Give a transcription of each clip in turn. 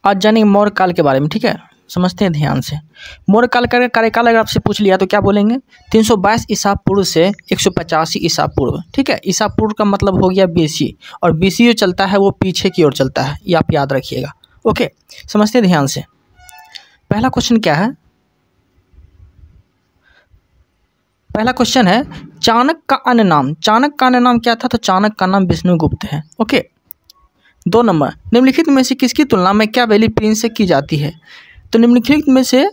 आज जानेंगे मौर्य काल के बारे में। ठीक है, समझते हैं ध्यान से। मौर्य काल का कार्यकाल अगर आपसे पूछ लिया तो क्या बोलेंगे? 322 ईसा पूर्व से 185 ईसा पूर्व। ठीक है, ईसा पूर्व का मतलब हो गया BC, और BC जो चलता है वो पीछे की ओर चलता है, ये आप याद रखिएगा। ओके, समझते हैं ध्यान से। पहला क्वेश्चन क्या है? पहला क्वेश्चन है चाणक्य का अन्य नाम। चाणक्य का अन्य नाम क्या था? तो चाणक्य का नाम विष्णुगुप्त है। ओके, 2 नंबर, निम्नलिखित में से किसकी तुलना मैकियावेली प्रिंस से की जाती है? तो निम्नलिखित में से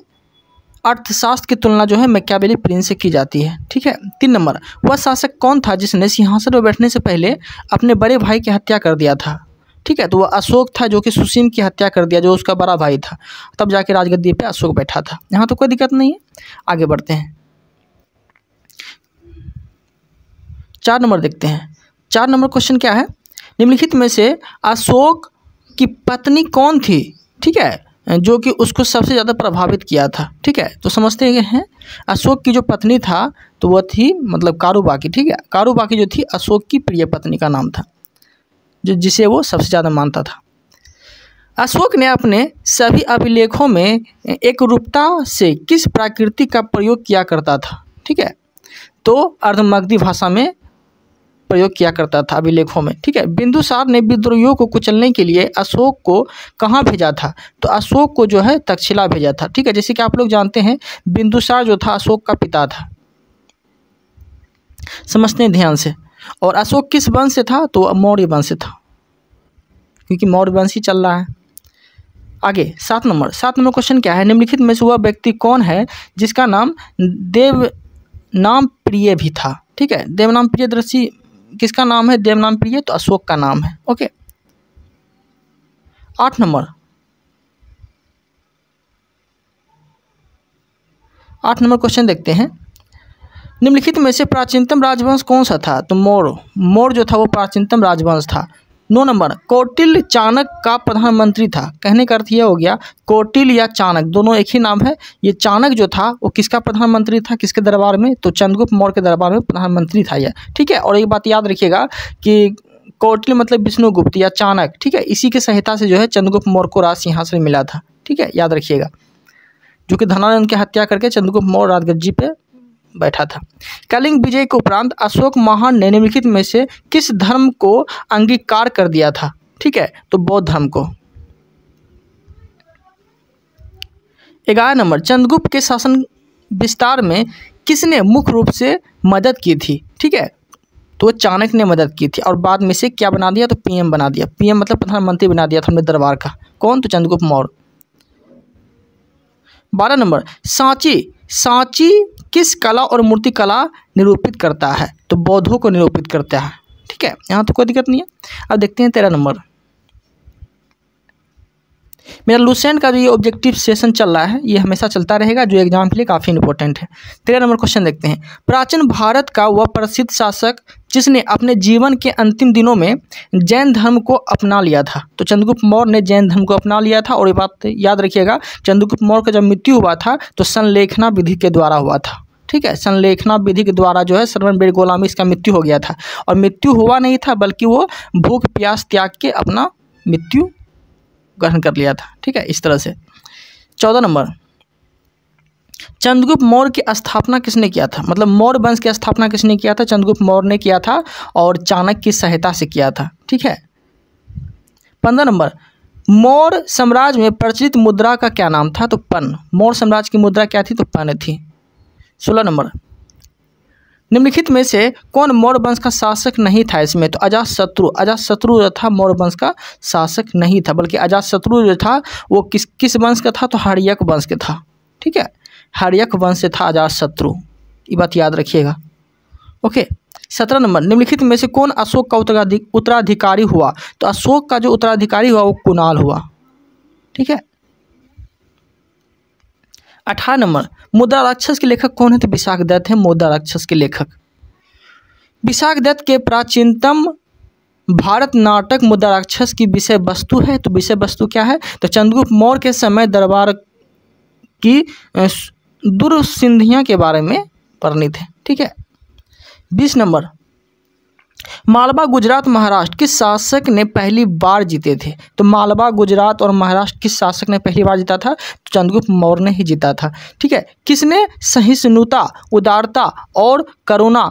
अर्थशास्त्र की तुलना जो है मैकियावेली प्रिंस से की जाती है। ठीक है। 3 नंबर, वह शासक कौन था जिसने सिंहासन पर बैठने से पहले अपने बड़े भाई की हत्या कर दिया था? ठीक है, तो वह अशोक था जो कि सुसीम की हत्या कर दिया, जो उसका बड़ा भाई था, तब जाके राजगद्दी पे अशोक बैठा था। यहाँ तो कोई दिक्कत नहीं है, आगे बढ़ते हैं। 4 नंबर देखते हैं। 4 नंबर क्वेश्चन क्या है? निम्नलिखित में से अशोक की पत्नी कौन थी? ठीक है, जो कि उसको सबसे ज़्यादा प्रभावित किया था। ठीक है, तो समझते हैं अशोक की जो पत्नी था तो वह थी मतलब कारूबाकी। ठीक है, कारूबाकी जो थी अशोक की प्रिय पत्नी का नाम था, जो जिसे वो सबसे ज़्यादा मानता था। अशोक ने अपने सभी अभिलेखों में एकरूपता से किस प्रकृति का प्रयोग किया करता था? ठीक है, तो अर्धमगधी भाषा में प्रयोग किया करता था अभिलेखों में। ठीक है, बिंदुसार ने विद्रोहियों को कुचलने के लिए अशोक को कहाँ भेजा था? तो अशोक को जो है तक्षशिला भेजा था। ठीक है, जैसे कि आप लोग जानते हैं बिंदुसार जो था अशोक का पिता था। समझते हैं ध्यान से। और अशोक किस वंश से था? तो मौर्य वंश से था, क्योंकि मौर्य वंश ही चल रहा है। आगे 7 नंबर। 7 नंबर क्वेश्चन क्या है? निम्नलिखित में से वह व्यक्ति कौन है जिसका नाम देवनाम प्रिय भी था? ठीक है, देवनाम प्रियदर्शी किसका नाम है? देवनाम प्रिय तो अशोक का नाम है। Okay, 8 number. 8 नंबर क्वेश्चन देखते हैं। निम्नलिखित में से प्राचीनतम राजवंश कौन सा था? तो मौर्य जो था वो प्राचीनतम राजवंश था। 9 नंबर, कौटिल्य चाणक्य का प्रधानमंत्री था। कहने का अर्थ यह हो गया कौटिल्य या चाणक्य दोनों एक ही नाम है। ये चाणक्य जो था वो किसका प्रधानमंत्री था, किसके दरबार में? तो चंद्रगुप्त मौर्य के दरबार में प्रधानमंत्री था यह। ठीक है, और एक बात याद रखिएगा कि कौटिल्य मतलब विष्णुगुप्त या चाणक्य। ठीक है, इसी की सहायता से जो है चंद्रगुप्त मौर्य को राज सिंहासन मिला था। ठीक है, याद रखिएगा, जो कि धनानंद की हत्या करके चंद्रगुप्त मौर्य राजगद्दी पे बैठा था। कलिंग विजय के उपरांत अशोक महान ने निम्नलिखित में से किस धर्म को अंगीकार कर दिया था? ठीक है, तो बौद्ध धर्म को। 11 नंबर, चंद्रगुप्त के शासन विस्तार में किसने मुख्य रूप से मदद की थी? ठीक है, तो चाणक्य ने मदद की थी, और बाद में से क्या बना दिया? तो PM बना दिया। PM मतलब प्रधानमंत्री बना दिया था हमने दरबार का। कौन? तो चंद्रगुप्त मौर्य। 12 नंबर, सांची किस कला और मूर्ति कला निरूपित करता है? तो बौद्धों को निरूपित करता है। ठीक है, यहाँ तो कोई दिक्कत नहीं है। अब देखते हैं 13 नंबर। मेरा लुसेंट का जो ये ऑब्जेक्टिव सेशन चल रहा है ये हमेशा चलता रहेगा, जो एग्जाम के लिए काफ़ी इंपॉर्टेंट है। 13 नंबर क्वेश्चन देखते हैं। प्राचीन भारत का वह प्रसिद्ध शासक जिसने अपने जीवन के अंतिम दिनों में जैन धर्म को अपना लिया था? तो चंद्रगुप्त मौर्य ने जैन धर्म को अपना लिया था। और ये बात याद रखिएगा, चंद्रगुप्त मौर्य का जब मृत्यु हुआ था तो संलेखना विधि के द्वारा हुआ था। ठीक है, संलेखना विधि के द्वारा जो है श्रवण बेलगोला में इसका मृत्यु हो गया था। और मृत्यु हुआ नहीं था, बल्कि वो भूख प्यास त्याग के अपना मृत्यु ग्रहण कर लिया था। ठीक है, इस तरह से। 14 नंबर, चंद्रगुप्त मौर्य की स्थापना किसने किया था? मतलब मौर्य वंश की स्थापना किसने किया था? चंद्रगुप्त मौर्य ने किया था, और चाणक्य की सहायता से किया था। ठीक है। 15 नंबर, मौर्य साम्राज्य में प्रचलित मुद्रा का क्या नाम था? तो पन्न। मौर्य साम्राज्य की मुद्रा क्या थी? तो पन्न थी। 16 नंबर, निम्नलिखित में से कौन मौर्य वंश का शासक नहीं था इसमें? तो अजातशत्रु। अजातशत्रु जो था मौर्य वंश का शासक नहीं था, बल्कि अजातशत्रु जो था वो किस वंश का था? तो हर्यक वंश के था। ठीक है, हर्यक वंश से था अजातशत्रु, ये बात याद रखिएगा। ओके। 17 नंबर, निम्नलिखित में से कौन अशोक का उत्तराधिकारी हुआ? तो अशोक का जो उत्तराधिकारी हुआ वो कुणाल हुआ। ठीक है। 18 नंबर, मुद्रा राक्षस के लेखक कौन है? तो विशाखदत्त है मुद्रा राक्षस के लेखक। विशाखदत्त के प्राचीनतम भारत नाटक मुद्रा राक्षस की विषय वस्तु है। तो विषय वस्तु क्या है? तो चंद्रगुप्त मौर्य के समय दरबार की दुर्सिंधियाँ के बारे में वर्णित है। ठीक है। 20 नंबर, मालवा, गुजरात, महाराष्ट्र किस शासक ने पहली बार जीते थे? तो मालवा, गुजरात और महाराष्ट्र किस शासक ने पहली बार जीता था? तो चंद्रगुप्त मौर्य ने ही जीता था। ठीक है। किसने सहिष्णुता, उदारता और करुणा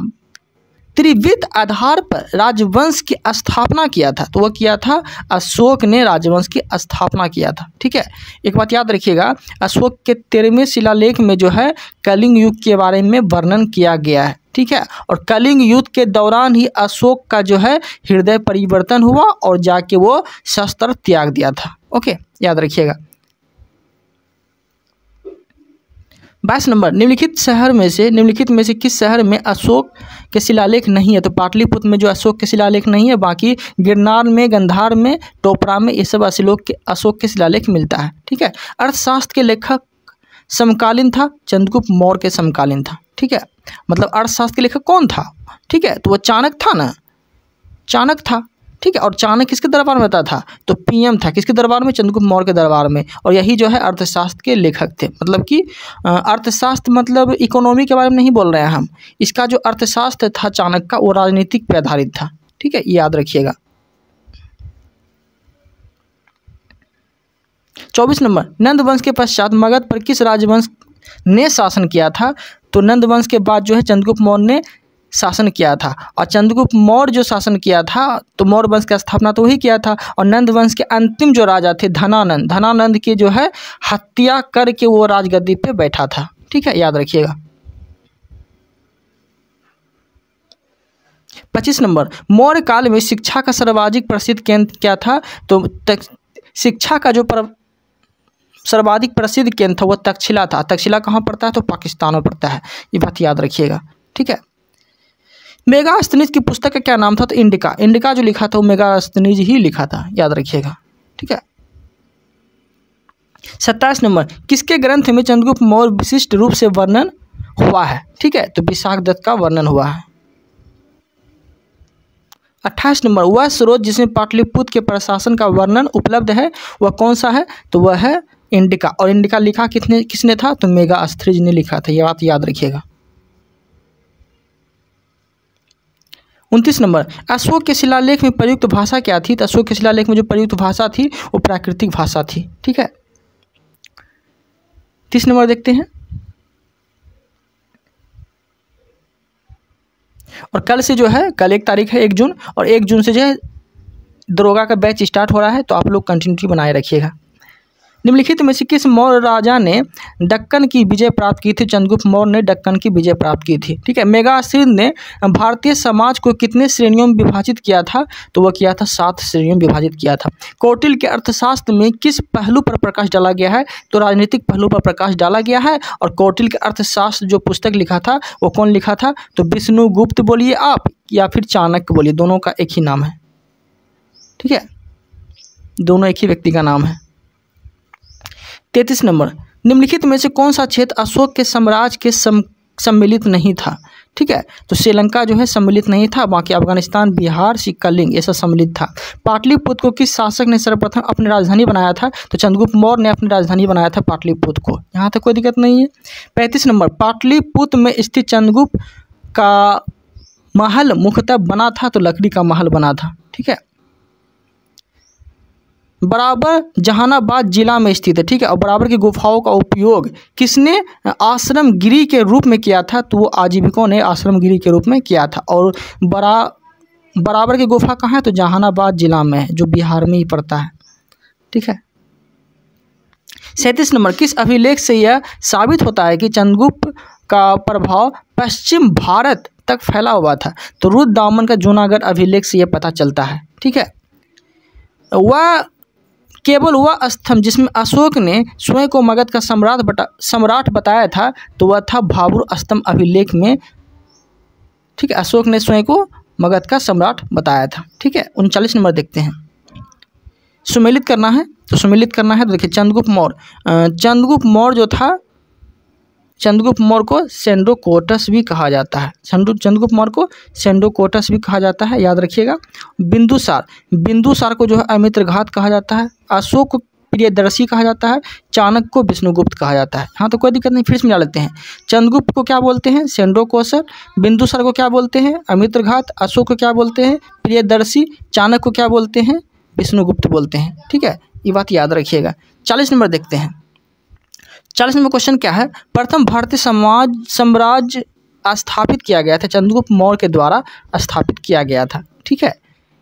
त्रिविध आधार पर राजवंश की स्थापना किया था? तो वह किया था अशोक ने राजवंश की स्थापना किया था। ठीक है। एक बात याद रखिएगा, अशोक के 13वें शिलालेख में जो है कलिंग युग के बारे में वर्णन किया गया है। ठीक है। और कलिंग युद्ध के दौरान ही अशोक का जो है हृदय परिवर्तन हुआ और जाके वो शस्त्र त्याग दिया था। ओके, याद रखिएगा। 22 नंबर, निम्नलिखित में से किस शहर में अशोक के शिलालेख नहीं है? तो पाटलिपुत्र में जो अशोक के शिलालेख नहीं है, बाकी गिरनार में, गंधार में, टोपरा में ये सब अशोक के शिलालेख मिलता है। ठीक है। अर्थशास्त्र के लेखक समकालीन था, चंद्रगुप्त मौर्य के समकालीन था। ठीक है। मतलब अर्थशास्त्र के लेखक कौन था? ठीक है। तो वो चाणक्य था ना, चाणक्य था। ठीक है। और चाणक्य किसके दरबार में रहता था? तो पीएम था। किसके दरबार में? चंद्रगुप्त मौर्य के दरबार में। और यही जो है अर्थशास्त्र के लेखक थे। मतलब कि अर्थशास्त्र मतलब इकोनॉमी के बारे में नहीं बोल रहे हैं हम। इसका जो अर्थशास्त्र था चाणक्य का, वो राजनीतिक पे आधारित था। ठीक है, याद रखिएगा। 24 नंबर, नंद वंश के पश्चात मगध पर किस राजवंश ने शासन किया था? तो नंद वंश के बाद जो है चंद्रगुप्त मौर्य ने शासन किया था। और चंद्रगुप्त मौर्य जो शासन किया था तो मौर्य वंश की स्थापना तो वही किया था। और नंद वंश के अंतिम जो राजा थे धनानंद की जो है हत्या करके वो राजगद्दी पे बैठा था। ठीक है, याद रखिएगा। 25 नंबर, मौर्य काल में शिक्षा का सर्वाधिक प्रसिद्ध केंद्र क्या था? तो शिक्षा का जो सर्वाधिक प्रसिद्ध केंद्र था वो तक्षशिला था। तक्षशिला कहाँ पड़ता है? तो पाकिस्तान में पड़ता है। ये बात याद रखिएगा। ठीक है। मेगास्थनीज की पुस्तक का क्या नाम था? तो इंडिका जो लिखा था वो मेगास्थनीज ही लिखा था। याद रखिएगा। ठीक है। 27 नंबर, किसके ग्रंथ में चंद्रगुप्त मौर्य विशिष्ट रूप से वर्णन हुआ है? ठीक है, तो विशाखदत्त का वर्णन हुआ है। 28 नंबर, वह स्रोत जिसमें पाटलिपुत्र के प्रशासन का वर्णन उपलब्ध है वह कौन सा है? तो वह है इंडिका। और इंडिका लिखा किसने था? तो मेगास्थनीज ने लिखा था। यह बात याद रखिएगा। 29 नंबर, अशोक के शिलालेख में प्रयुक्त भाषा क्या थी? तो अशोक के शिलालेख में जो प्रयुक्त भाषा थी वो प्राकृतिक भाषा थी। ठीक है। 30 नंबर देखते हैं। और कल से जो है, कल 1 तारीख है 1 जून, और 1 जून से जो है दरोगा का बैच स्टार्ट हो रहा है, तो आप लोग कंटिन्यूटी बनाए रखिएगा। निम्नलिखित में से किस मौर्य राजा ने दक्कन की विजय प्राप्त की थी? चंद्रगुप्त मौर्य ने दक्कन की विजय प्राप्त की थी। ठीक है। मेगास्थनीज ने भारतीय समाज को कितने श्रेणियों में विभाजित किया था? तो वह किया था 7 श्रेणियों में विभाजित किया था। कौटिल्य के अर्थशास्त्र में किस पहलू पर प्रकाश डाला गया है? तो राजनीतिक पहलू पर प्रकाश डाला गया है। और कौटिल्य के अर्थशास्त्र जो पुस्तक लिखा था वो कौन लिखा था? तो विष्णुगुप्त बोलिए आप या फिर चाणक्य बोलिए, दोनों का एक ही नाम है। ठीक है, दोनों एक ही व्यक्ति का नाम है। 33 नंबर, निम्नलिखित में से कौन सा क्षेत्र अशोक के साम्राज्य के सम्मिलित नहीं था? ठीक है, तो श्रीलंका जो है सम्मिलित नहीं था, बाकी अफगानिस्तान, बिहार, सिक्किम ये सब सम्मिलित था। पाटलिपुत्र को किस शासक ने सर्वप्रथम अपनी राजधानी बनाया था? तो चंद्रगुप्त मौर्य ने अपनी राजधानी बनाया था पाटलिपुत्र को। यहाँ तक कोई दिक्कत नहीं है। 35 नंबर, पाटलिपुत्र में स्थित चंद्रगुप्त का महल मुख्यतः बना था तो लकड़ी का महल बना था। ठीक है। बराबर जहानाबाद जिला में स्थित है। ठीक है। और बराबर की गुफाओं का उपयोग किसने आश्रम गिरी के रूप में किया था? तो वो आजीविकों ने आश्रम गिरी के रूप में किया था। और बराबर की गुफा कहाँ है? तो जहानाबाद जिला में है, जो बिहार में ही पड़ता है। ठीक है। 37 नंबर, किस अभिलेख से यह साबित होता है कि चंद्रगुप्त का प्रभाव पश्चिम भारत तक फैला हुआ था? तो रुद्रदामन का जूनागढ़ अभिलेख से यह पता चलता है। ठीक है। वह केवल वह स्तंभ जिसमें अशोक ने स्वयं को मगध का सम्राट बताया था तो वह था भाबर स्तंभ अभिलेख में। ठीक है, अशोक ने स्वयं को मगध का सम्राट बताया था। ठीक है। 39 नंबर देखते हैं। सुमेलित करना है तो देखिए चंद्रगुप्त मौर्य जो था, चंद्रगुप्त मौर्य को सेंड्रोकोटस भी कहा जाता है। चंद्रगुप्त मौर्य को सेंड्रोकोटस भी कहा जाता है, याद रखिएगा। बिंदुसार को जो है अमित्रघात कहा जाता है। अशोक प्रियदर्शी कहा जाता है, चाणक्य को विष्णुगुप्त कहा जाता है। हाँ तो कोई दिक्कत नहीं, फिर से मिला लेते हैं। चंद्रगुप्त को क्या बोलते हैं? सेंड्रो कोसर। बिंदुसार को क्या बोलते हैं? अमित्रघात। अशोक को क्या बोलते हैं? प्रियदर्शी। चाणक्य को क्या बोलते हैं? विष्णुगुप्त बोलते हैं। ठीक है, ये बात याद रखिएगा। 40 नंबर देखते हैं। 40 नंबर क्वेश्चन क्या है? प्रथम भारतीय साम्राज्य स्थापित किया गया था, चंद्रगुप्त मौर्य के द्वारा स्थापित किया गया था। ठीक है।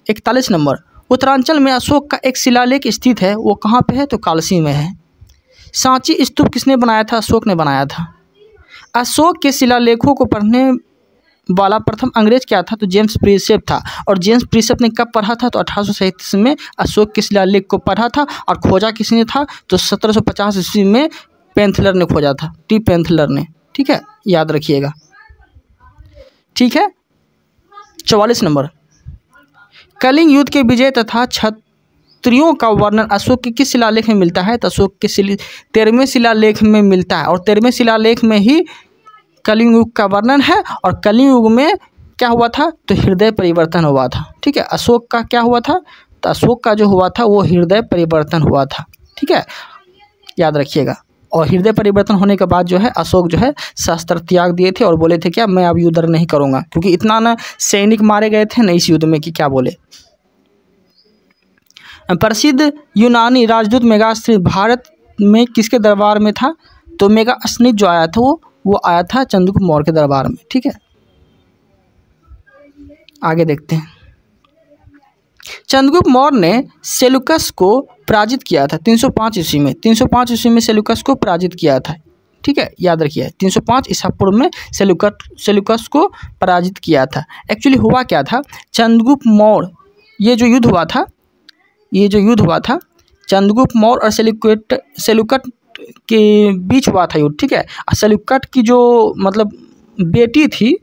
41 नंबर, उत्तरांचल में अशोक का एक शिलालेख स्थित है, वो कहाँ पे है? तो कालसी में है। सांची स्तूप किसने बनाया था? अशोक ने बनाया था। अशोक के शिलालेखों को पढ़ने वाला प्रथम अंग्रेज क्या था? तो जेम्स प्रिंसेप था। और जेम्स प्रिंसेप ने कब पढ़ा था? तो 1837 में अशोक के शिलालेख को पढ़ा था। और खोजा किसने था? तो 1750 ईस्वी में पेंथलर ने खोजा था, टी पेंथलर ने। ठीक है, याद रखिएगा। ठीक है। 44 नंबर, कलिंग युद्ध के विजय तथा क्षत्रियों का वर्णन अशोक के किस शिलालेख में मिलता है? तो अशोक के 13वें शिलालेख में मिलता है। और 13वें शिलालेख में ही कलिंग युग का वर्णन है। और कलिंग युग में क्या हुआ था? तो हृदय परिवर्तन हुआ था। ठीक है, अशोक का क्या हुआ था? तो अशोक का जो हुआ था वो हृदय परिवर्तन हुआ था। ठीक है, याद रखिएगा। और हृदय परिवर्तन होने के बाद जो है अशोक जो है शस्त्र त्याग दिए थे और बोले थे क्या, मैं अब युद्ध नहीं करूँगा, क्योंकि इतना ना सैनिक मारे गए थे ना इस युद्ध में कि क्या बोले। प्रसिद्ध यूनानी राजदूत मेगास्थनीज भारत में किसके दरबार में था? तो मेगास्थनीज जो आया था वो आया था चंद्रगुप्त मौर्य के दरबार में। ठीक है, आगे देखते हैं। चंद्रगुप्त मौर्य ने सेल्यूकस को पराजित किया था 305 ईस्वी में। 305 ईस्वी में सेल्यूकस को पराजित किया था। ठीक है, याद रखिए 305 ईसा पूर्व में सेल्यूकस को पराजित किया था। एक्चुअली हुआ क्या था? चंद्रगुप्त मौर्य ये जो युद्ध हुआ था चंद्रगुप्त मौर्य और सेल्यूकट के बीच हुआ था युद्ध। ठीक है, सेल्यूकट की जो मतलब बेटी थी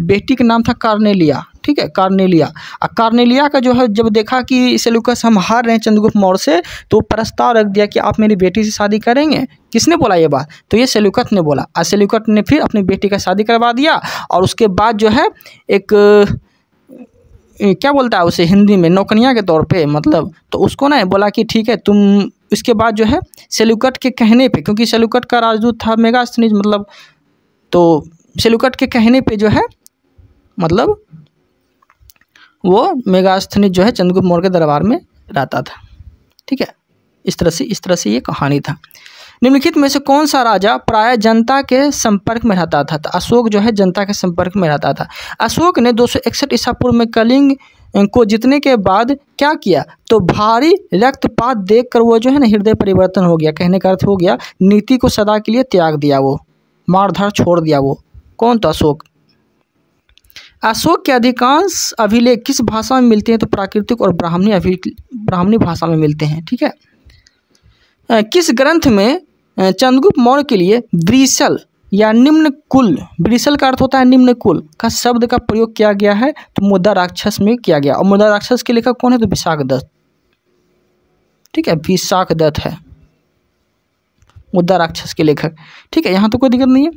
बेटी का नाम था कार्नेलिया। ठीक है, कार्नेलिया का जो है जब देखा कि सेल्यूकस हम हार रहे हैं चंद्रगुप्त मौर्य से, तो प्रस्ताव रख दिया कि आप मेरी बेटी से शादी करेंगे। किसने बोला ये बात? तो ये सेल्यूकस ने बोला। और सेल्यूकस ने फिर अपनी बेटी का शादी करवा दिया। और उसके बाद जो है एक क्या बोलता है उसे हिंदी में, नौकनिया के तौर पे मतलब, तो उसको ना बोला कि ठीक है तुम। इसके बाद जो है सेल्यूकट के कहने पे, क्योंकि सेल्यूकट का राजदूत था मेगास्थनीज मतलब, तो सेल्यूकट के कहने पे जो है मतलब वो मेगास्थनीज जो है चंद्रगुप्त मौर्य के दरबार में रहता था। ठीक है, इस तरह से ये कहानी था। निम्नलिखित में से कौन सा राजा प्राय जनता के संपर्क में रहता था? तो अशोक जो है जनता के संपर्क में रहता था। अशोक ने 261 ईसा पूर्व में कलिंग को जीतने के बाद क्या किया? तो भारी रक्तपात देखकर वो जो है ना हृदय परिवर्तन हो गया। कहने का अर्थ हो गया नीति को सदा के लिए त्याग दिया, वो मारधाड़ छोड़ दिया। वो कौन? तो अशोक के अधिकांश अभिलेख किस भाषा में मिलते हैं? तो प्राकृतिक और ब्राह्मणी भाषा में मिलते हैं। ठीक है, किस ग्रंथ में चंद्रगुप्त मौर्य के लिए ब्रिसल या निम्न कुल, ब्रिसल का अर्थ होता है निम्न कुल, का शब्द का प्रयोग किया गया है? तो मुद्दा राक्षस में किया गया। और मुद्दा राक्षस के लेखक कौन है? तो विशाखदत्त। ठीक है, विशाखदत्त है मुद्दा राक्षस के लेखक। ठीक है, यहाँ तो कोई दिक्कत नहीं है,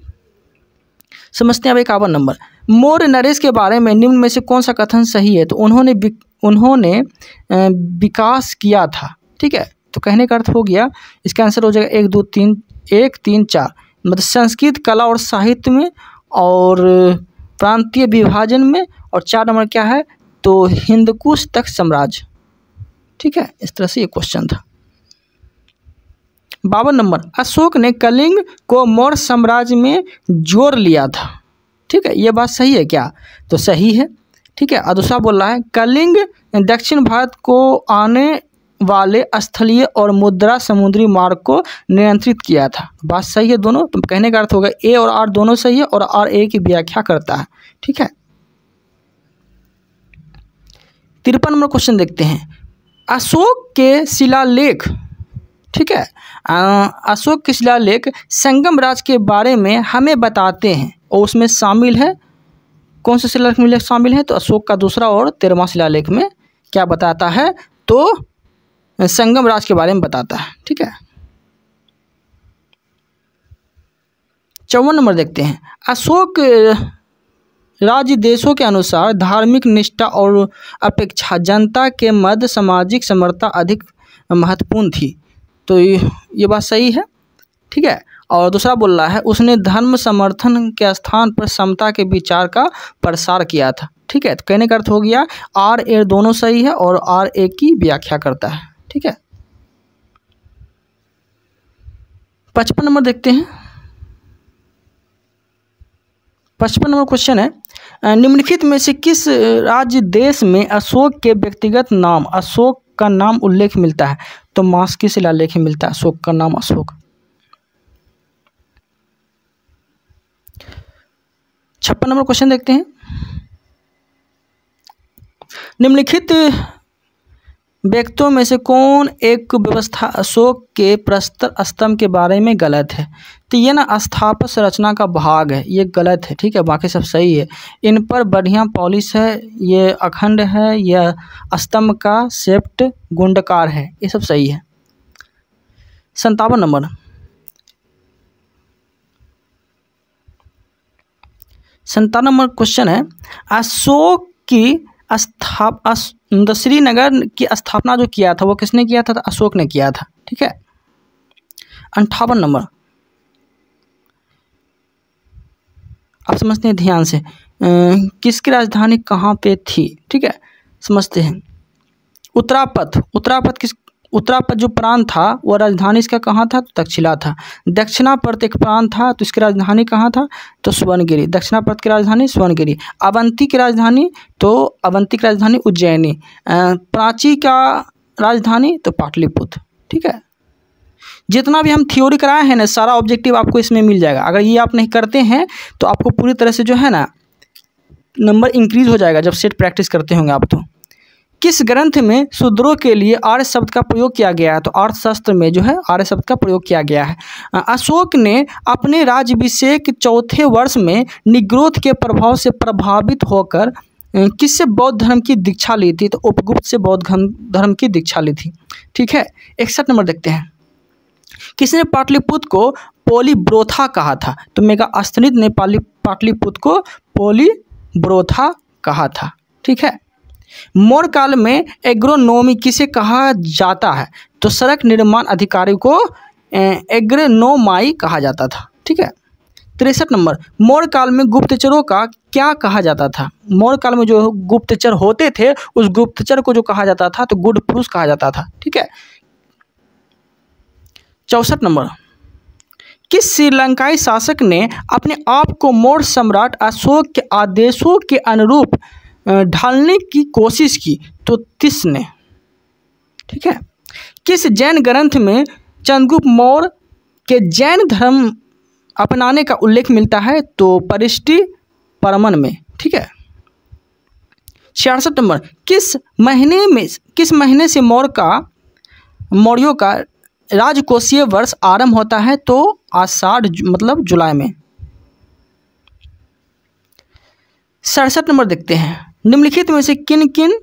समझते हैं। अब 51 नंबर, मौर्य नरेश के बारे में निम्न में से कौन सा कथन सही है? तो उन्होंने विकास किया था। ठीक है, तो कहने का अर्थ हो गया, इसका आंसर हो जाएगा 1 2 3 1 3 4, मतलब संस्कृत कला और साहित्य में और प्रांतीय विभाजन में। और 4 नंबर क्या है? तो हिंदकुश तक साम्राज्य। ठीक है, इस तरह से ये क्वेश्चन था। 52 नंबर, अशोक ने कलिंग को मौर्य साम्राज्य में जोड़ लिया था। ठीक है, ये बात सही है क्या? तो सही है। ठीक है, दूसरा बोल रहा है कलिंग दक्षिण भारत को आने वाले स्थलीय और मुद्रा समुद्री मार्ग को नियंत्रित किया था। बात सही है दोनों। तो कहने का अर्थ होगा ए और आर दोनों सही है, और आर ए की व्याख्या करता है। ठीक है, 53 नंबर क्वेश्चन देखते हैं। अशोक के शिलालेख, ठीक है, अशोक के शिलालेख संगम राज के बारे में हमें बताते हैं, और उसमें शामिल है कौन सा शिलालेख शामिल है? तो अशोक का दूसरा और 13वां शिलालेख में क्या बताता है? तो संगम राज के बारे में बताता है। ठीक है, 54 नंबर देखते हैं। अशोक राज्य देशों के अनुसार धार्मिक निष्ठा और अपेक्षा जनता के मध्य सामाजिक समरता अधिक महत्वपूर्ण थी। तो ये बात सही है, ठीक है। और दूसरा बोल रहा है उसने धर्म समर्थन के स्थान पर समता के विचार का प्रसार किया था, ठीक है। तो कहने का अर्थ हो गया आर ए दोनों सही है और आर ए की व्याख्या करता है, ठीक है। 55 नंबर देखते हैं। 55 नंबर क्वेश्चन है निम्नलिखित में से किस राज्य देश में अशोक के व्यक्तिगत नाम अशोक का नाम उल्लेख मिलता है। तो मास्की शिलालेख में मिलता है अशोक का नाम अशोक। 56 नंबर क्वेश्चन देखते हैं। निम्नलिखित व्यक्तियों में से कौन एक व्यवस्था अशोक के प्रस्तर स्तंभ के बारे में गलत है। तो ये ना स्थापत्य संरचना का भाग है, ये गलत है, ठीक है। बाकी सब सही है। इन पर बढ़िया पॉलिश है, ये अखंड है, यह स्तंभ का शेप्ट गुंडकार है, ये सब सही है। 57 नंबर 57 नंबर क्वेश्चन है अशोक की श्रीनगर की स्थापना जो किया था वो किसने किया था। तो अशोक ने किया था, ठीक है। 58 नंबर आप समझते हैं ध्यान से किसकी राजधानी कहाँ पे थी, ठीक है। समझते हैं उत्तरापथ जो प्रांत था वो राजधानी इसका कहाँ था। तो तक्षशिला था। दक्षिणापथ एक प्रांत था तो इसकी राजधानी कहाँ था। तो सुवर्णगिरी। दक्षिणापथ की राजधानी सुवर्णगिरी। अवंती की राजधानी उज्जैनी। प्राची का राजधानी तो पाटलिपुत्र, ठीक है। जितना भी हम थ्योरी कराए हैं ना सारा ऑब्जेक्टिव आपको इसमें मिल जाएगा। अगर ये आप नहीं करते हैं तो आपको पूरी तरह से जो है ना नंबर इंक्रीज हो जाएगा जब सेट प्रैक्टिस करते होंगे आप। तो किस ग्रंथ में शूद्रों के लिए आर्य शब्द का प्रयोग किया गया है। तो अर्थशास्त्र में जो है आर्य शब्द का प्रयोग किया गया है। अशोक ने अपने राज्याभिषेक के चौथे वर्ष में निग्रोध के प्रभाव से प्रभावित होकर किससे बौद्ध धर्म की दीक्षा ली थी। तो उपगुप्त से बौद्ध धर्म की दीक्षा ली थी, ठीक है। 61 नंबर देखते हैं। किसने पाटलिपुत्र को पोलीब्रोथा कहा था। तो मेगास्थनीद ने पाटलिपुत्र को पोलीब्रोथा कहा था, ठीक है। मौर्य काल में एग्रोनोमी किसे कहा जाता है। तो सड़क निर्माण अधिकारी को एग्रोनोमाई कहा जाता था, ठीक है। 63 नंबर मौर्य काल में गुप्तचरों का क्या कहा जाता था। मौर्य काल में जो गुप्तचर होते थे उस गुप्तचर को जो कहा जाता था तो गुड पुरुष कहा जाता था, ठीक है। 64 नंबर किस श्रीलंकाई शासक ने अपने आप को मौर्य सम्राट अशोक के आदेशों के अनुरूप ढालने की कोशिश की। तो तिस ने, ठीक है। किस जैन ग्रंथ में चंद्रगुप्त मौर्य के जैन धर्म अपनाने का उल्लेख मिलता है। तो परिष्टि परमन में, ठीक है। 66 नंबर किस महीने से मौर्यों का राजकोषीय वर्ष आरंभ होता है। तो आषाढ़ मतलब जुलाई में। 67 नंबर देखते हैं। निम्नलिखित में से किन किन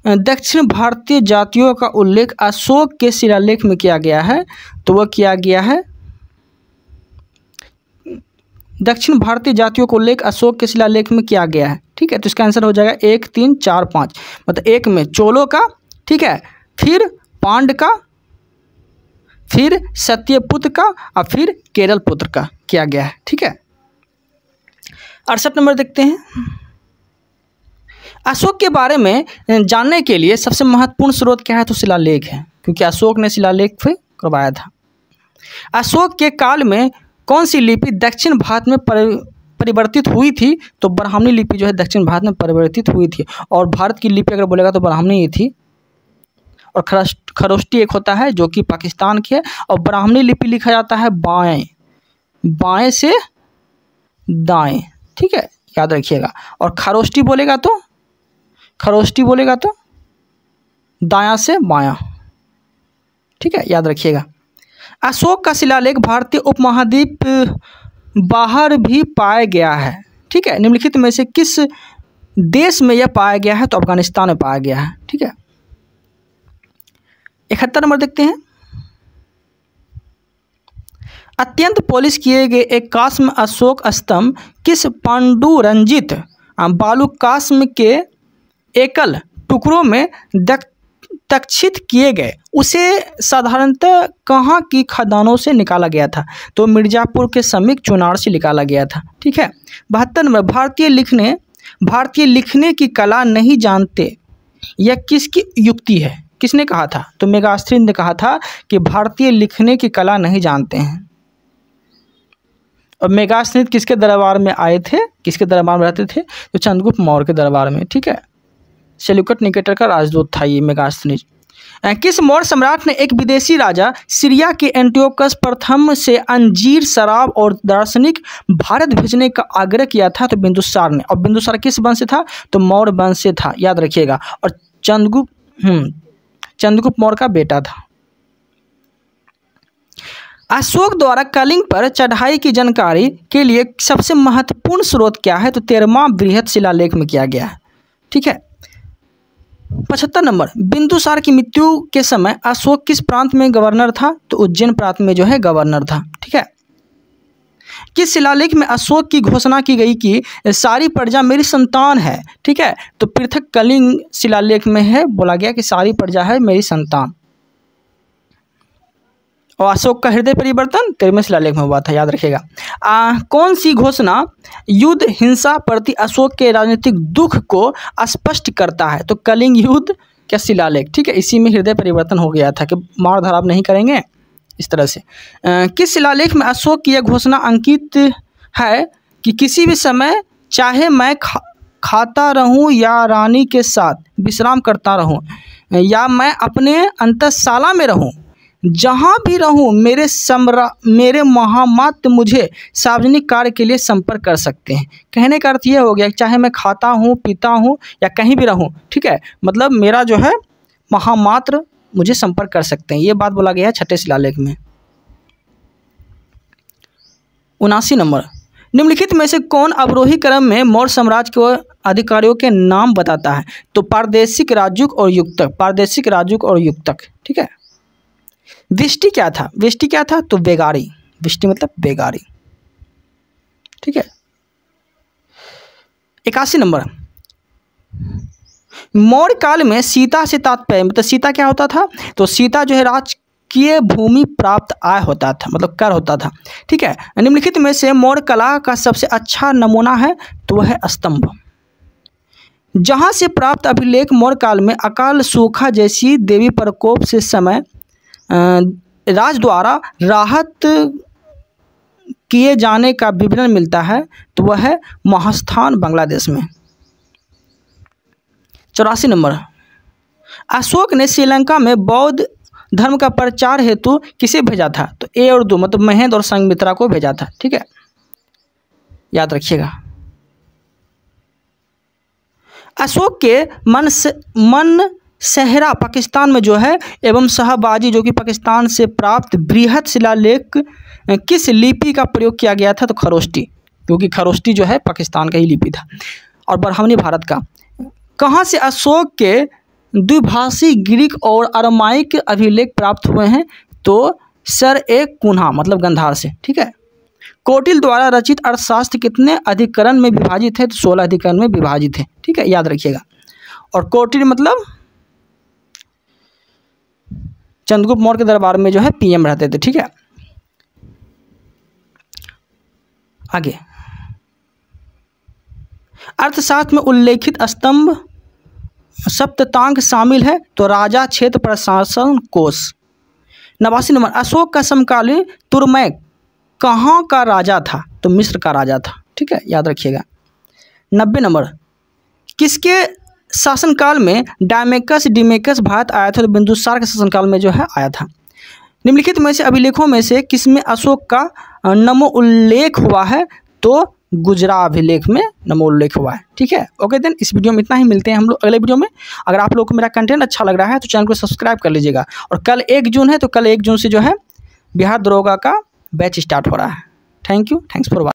दक्षिण भारतीय जातियों का उल्लेख अशोक के शिलालेख में किया गया है। तो वह किया गया है दक्षिण भारतीय जातियों का उल्लेख अशोक के शिलालेख में किया गया है, ठीक है। तो इसका आंसर हो जाएगा 1, 3, 4, 5। मतलब 1 में चोलों का, ठीक है, फिर पांड का, फिर सत्यपुत्र का और फिर केरल पुत्र का किया गया है, ठीक है। 68 नंबर देखते हैं। अशोक के बारे में जानने के लिए सबसे महत्वपूर्ण स्रोत क्या है। तो शिलालेख है, क्योंकि अशोक ने शिलालेख पे करवाया था। अशोक के काल में कौन सी लिपि दक्षिण भारत में परिवर्तित हुई थी। तो ब्राह्मणी लिपि जो है दक्षिण भारत में परिवर्तित हुई थी। और भारत की लिपि अगर बोलेगा तो ब्राह्मणी ही थी। और खरोष्टी एक होता है जो कि पाकिस्तान की है। और ब्राह्मणी लिपि लिखा जाता है बाएं से दाएं, ठीक है, याद रखिएगा। और खरोष्टी बोलेगा तो दायां से बायां, ठीक है, याद रखिएगा। अशोक का शिलालेख भारतीय उपमहाद्वीप बाहर भी पाया गया है, ठीक है। निम्नलिखित में से किस देश में यह पाया गया है। तो अफगानिस्तान में पाया गया है, ठीक है। 71 नंबर देखते हैं। अत्यंत पॉलिश किए गए एक कास्म अशोक स्तंभ किस पांडुरंजित बालुकास्म के एकल टुकड़ों में तक्षित किए गए उसे साधारणतः कहाँ की खदानों से निकाला गया था? तो मिर्ज़ापुर के समीप चुनार से निकाला गया था। ठीक है। 72 नंबर, भारतीय लिखने की कला नहीं जानते, यह किसकी युक्ति है? किसने कहा था? तो मेगास्थिनीज ने कहा था कि भारतीय लिखने की कला नहीं जानते हैं। और मेगास्थिनीज किसके दरबार में आए थे, किसके दरबार में रहते थे? तो चंद्रगुप्त मौर्य के दरबार में। ठीक है। सेल्यूकस निकेटर का राजदूत था ये मेगास्थिनीज। किस मौर्य सम्राट ने एक विदेशी राजा सीरिया के एंटियोकस प्रथम से अंजीर, शराब और दार्शनिक भारत भेजने का आग्रह किया था? तो बिंदुसार ने। और बिंदुसार किस वंश से था? तो मौर्य वंश से था, याद रखिएगा। और चंद्रगुप्त मौर्य का बेटा था। अशोक द्वारा कलिंग पर चढ़ाई की जानकारी के लिए सबसे महत्वपूर्ण स्रोत क्या है? तो 13वां बृहद शिलालेख में किया गया है। ठीक है। 75 नंबर, बिंदुसार की मृत्यु के समय अशोक किस प्रांत में गवर्नर था? तो उज्जैन प्रांत में जो है गवर्नर था। ठीक है। किस शिलालेख में अशोक की घोषणा की गई कि सारी प्रजा मेरी संतान है? ठीक है। तो पृथक कलिंग शिलालेख में है, बोला गया कि सारी प्रजा है मेरी संतान। और अशोक का हृदय परिवर्तन 13वें शिलालेख में हुआ था, याद रखिएगा। कौन सी घोषणा युद्ध हिंसा प्रति अशोक के राजनीतिक दुख को स्पष्ट करता है? तो कलिंग युद्ध का शिलालेख। ठीक है। इसी में हृदय परिवर्तन हो गया था कि मार धाड़ नहीं करेंगे, इस तरह से। किस शिलालेख में अशोक की यह घोषणा अंकित है कि किसी भी समय चाहे मैं खाता रहूं या रानी के साथ विश्राम करता रहूं या मैं अपने अंतःशाला में रहूं, जहाँ भी रहूं मेरे महामात्र मुझे सार्वजनिक कार्य के लिए संपर्क कर सकते हैं। कहने का अर्थ यह हो गया कि चाहे मैं खाता हूँ, पीता हूँ या कहीं भी रहूं, ठीक है, मतलब मेरा जो है महामात्र मुझे संपर्क कर सकते हैं। ये बात बोला गया है 6ठे शिलालेख में। 79 नंबर, निम्नलिखित में से कौन अवरोही क्रम में मौर्य साम्राज्य के अधिकारियों के नाम बताता है? तो पारदेशिक, राजूक और युक्तक। पारदेशिक, राजूक और युक्तक। ठीक है। विष्टि क्या था? विष्टि क्या था? तो बेगारी। विष्टि मतलब बेगारी। ठीक है। 81 नंबर, मौर्य काल में सीता से तात्पर्य, मतलब सीता क्या होता था? तो सीता जो है राजकीय भूमि प्राप्त आय होता था, मतलब कर होता था। ठीक है। निम्नलिखित में से मौर्य कला का सबसे अच्छा नमूना है? तो वह है स्तंभ। जहां से प्राप्त अभिलेख मौर्य काल में अकाल सूखा जैसी देवी प्रकोप से समय राज द्वारा राहत किए जाने का विवरण मिलता है, तो वह है महास्थान, बांग्लादेश में। 84 नंबर, अशोक ने श्रीलंका में बौद्ध धर्म का प्रचार हेतु किसे भेजा था? तो ए और 2 मतलब महेंद्र और संघमित्रा को भेजा था। ठीक है, याद रखिएगा। अशोक के मन सहरा पाकिस्तान में जो है एवं शाहबाजी जो कि पाकिस्तान से प्राप्त बृहद शिलालेख किस लिपि का प्रयोग किया गया था? तो खरोष्टी, क्योंकि खरोष्टी जो है पाकिस्तान का ही लिपि था। और ब्राह्मणी भारत का। कहाँ से अशोक के द्विभाषी ग्रीक और अरमाइक अभिलेख प्राप्त हुए हैं? तो सर एक कुन्हा मतलब गंधार से। ठीक है। कौटिल्य द्वारा रचित अर्थशास्त्र कितने अधिकरण में विभाजित है? तो 16 अधिकरण में विभाजित है। ठीक है, याद रखिएगा। और कौटिल्य मतलब चंद्रगुप्त मौर्य के दरबार में जो है पीएम रहते थे। ठीक है। आगे, अर्थशास्त्र में उल्लेखित स्तंभ सप्तांग शामिल है? तो राजा क्षेत्र प्रशासन कोश। 89 नंबर, अशोक का समकालीन तुर्मै कहाँ का राजा था? तो मिस्र का राजा था। ठीक है, याद रखिएगा। 90 नंबर, किसके शासनकाल में डिमेकस भारत आया था? तो बिंदुसार के शासनकाल में जो है आया था। निम्नलिखित में से अभिलेखों में से किसमें अशोक का नमो उल्लेख हुआ है? तो गुजरा अभिलेख में नमो उल्लेख हुआ है। ठीक है। ओके देन, इस वीडियो में इतना ही। मिलते हैं हम लोग अगले वीडियो में। अगर आप लोग को मेरा कंटेंट अच्छा लग रहा है तो चैनल को सब्सक्राइब कर लीजिएगा। और कल 1 जून है, तो कल 1 जून से जो है बिहार दरोगा का बैच स्टार्ट हो रहा है। Thank you, thanks for watching.